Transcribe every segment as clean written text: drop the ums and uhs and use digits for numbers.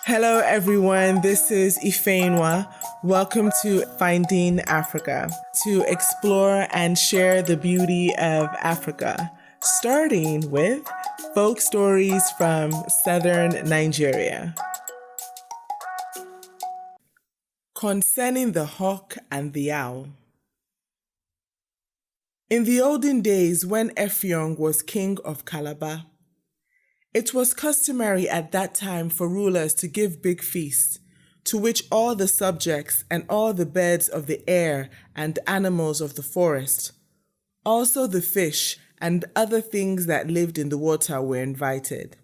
Hello, everyone. This is Ifeyinwa. Welcome to Finding Africa, to explore and share the beauty of Africa, starting with folk stories from southern Nigeria. Concerning the hawk and the owl. In the olden days, when Ifeyinwa was king of Calabar, it was customary at that time for rulers to give big feasts, to which all the subjects and all the birds of the air and animals of the forest, also the fish and other things that lived in the water were invited.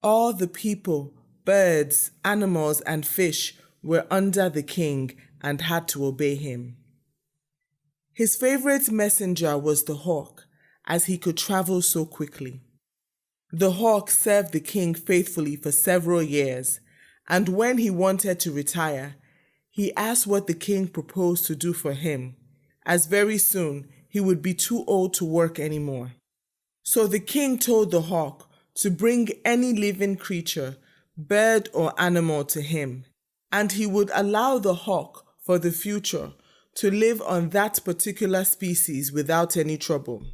All the people, birds, animals, and fish were under the king and had to obey him. His favorite messenger was the hawk, as he could travel so quickly. The hawk served the king faithfully for several years, and when he wanted to retire, he asked what the king proposed to do for him, as very soon he would be too old to work anymore. So the king told the hawk to bring any living creature, bird or animal to him, and he would allow the hawk for the future to live on that particular species without any trouble.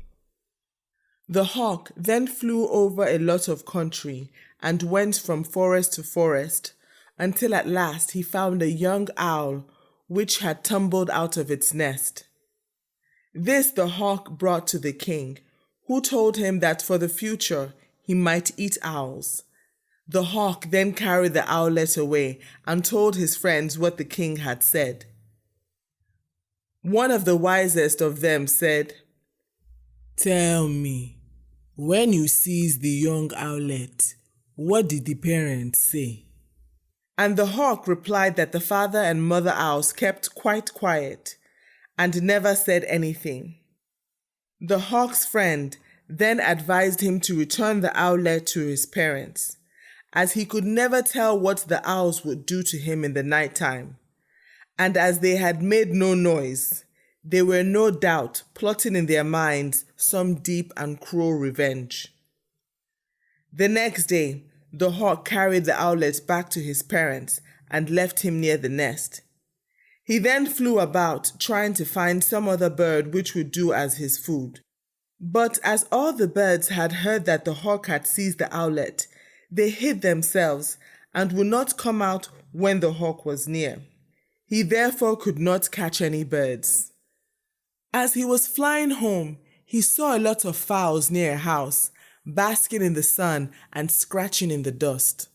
The hawk then flew over a lot of country and went from forest to forest until at last he found a young owl which had tumbled out of its nest. This the hawk brought to the king, who told him that for the future he might eat owls. The hawk then carried the owlet away and told his friends what the king had said. One of the wisest of them said, "Tell me, when you seized the young owlet, what did the parents say?" And the hawk replied that the father and mother owls kept quite quiet and never said anything. The hawk's friend then advised him to return the owlet to his parents, as he could never tell what the owls would do to him in the night time. And as they had made no noise, they were no doubt plotting in their minds some deep and cruel revenge. The next day, the hawk carried the owlet back to his parents and left him near the nest. He then flew about trying to find some other bird which would do as his food. But as all the birds had heard that the hawk had seized the owlet, they hid themselves and would not come out when the hawk was near. He therefore could not catch any birds. As he was flying home, he saw a lot of fowls near a house, basking in the sun and scratching in the dust.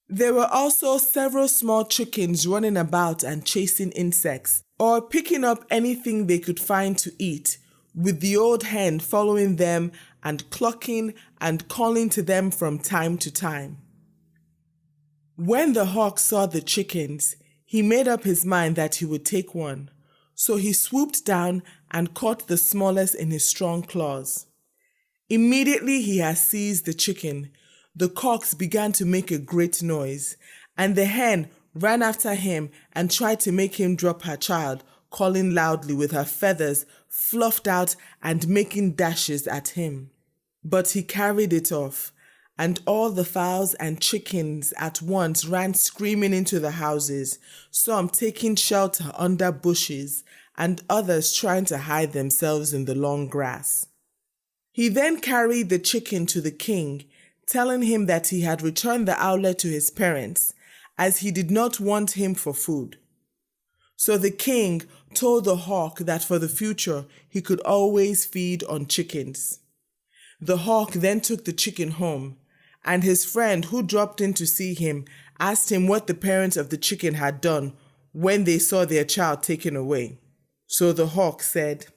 There were also several small chickens running about and chasing insects, or picking up anything they could find to eat, with the old hen following them and clucking and calling to them from time to time. When the hawk saw the chickens, he made up his mind that he would take one. So he swooped down and caught the smallest in his strong claws. Immediately he had seized the chicken, the cocks began to make a great noise, and the hen ran after him and tried to make him drop her child, calling loudly with her feathers fluffed out and making dashes at him. But he carried it off, and all the fowls and chickens at once ran screaming into the houses, some taking shelter under bushes, and others trying to hide themselves in the long grass. He then carried the chicken to the king, telling him that he had returned the owlet to his parents, as he did not want him for food. So the king told the hawk that for the future he could always feed on chickens. The hawk then took the chicken home, and his friend who dropped in to see him asked him what the parents of the chicken had done when they saw their child taken away. So the hawk said,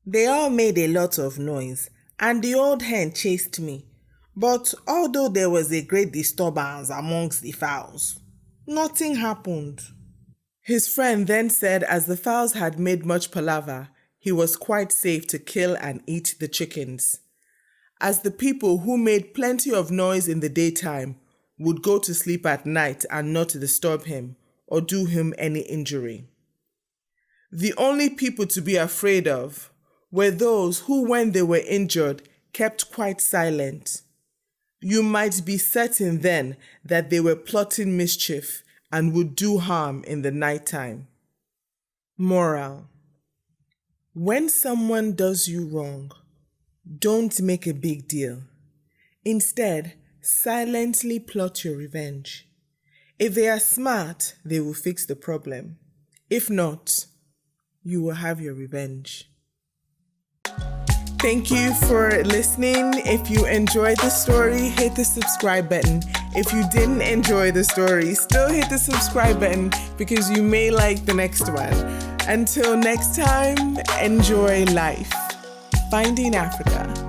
"They all made a lot of noise, and the old hen chased me. But although there was a great disturbance amongst the fowls, nothing happened." His friend then said as the fowls had made much palaver, he was quite safe to kill and eat the chickens, as the people who made plenty of noise in the daytime would go to sleep at night and not disturb him or do him any injury. The only people to be afraid of were those who, when they were injured, kept quite silent. You might be certain then that they were plotting mischief and would do harm in the nighttime. Moral: when someone does you wrong, don't make a big deal. Instead, silently plot your revenge. If they are smart, they will fix the problem. If not, you will have your revenge. Thank you for listening. If you enjoyed the story, hit the subscribe button. If you didn't enjoy the story, still hit the subscribe button because you may like the next one. Until next time, enjoy life. Finding Africa.